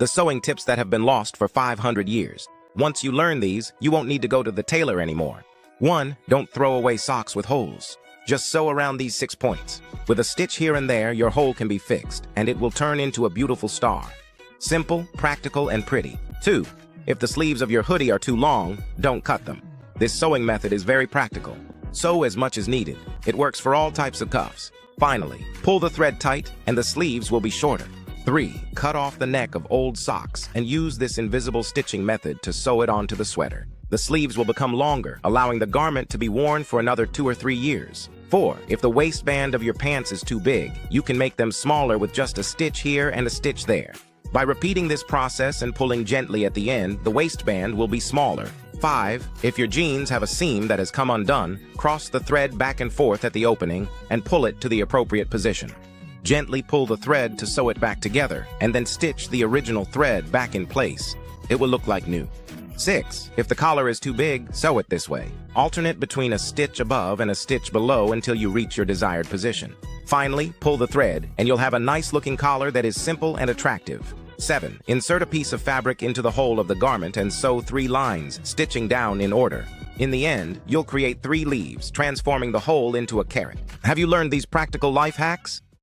the sewing tips that have been lost for 500 years. Once you learn these, you won't need to go to the tailor anymore. 1. Don't throw away socks with holes. Just sew around these 6 points. With a stitch here and there, your hole can be fixed, and it will turn into a beautiful star. Simple, practical, and pretty. 2. If the sleeves of your hoodie are too long, don't cut them. This sewing method is very practical. Sew as much as needed. It works for all types of cuffs. Finally, pull the thread tight, and the sleeves will be shorter. 3. Cut off the neck of old socks and use this invisible stitching method to sew it onto the sweater. The sleeves will become longer, allowing the garment to be worn for another 2 or 3 years. 4. If the waistband of your pants is too big, you can make them smaller with just a stitch here and a stitch there. By repeating this process and pulling gently at the end, the waistband will be smaller. 5. If your jeans have a seam that has come undone, cross the thread back and forth at the opening and pull it to the appropriate position. Gently pull the thread to sew it back together, and then stitch the original thread back in place. It will look like new. 6. If the collar is too big, sew it this way. Alternate between a stitch above and a stitch below until you reach your desired position. Finally, pull the thread, and you'll have a nice-looking collar that is simple and attractive. 7. Insert a piece of fabric into the hole of the garment and sew 3 lines, stitching down in order. In the end, you'll create 3 leaves, transforming the hole into a carrot. Have you learned these practical life hacks?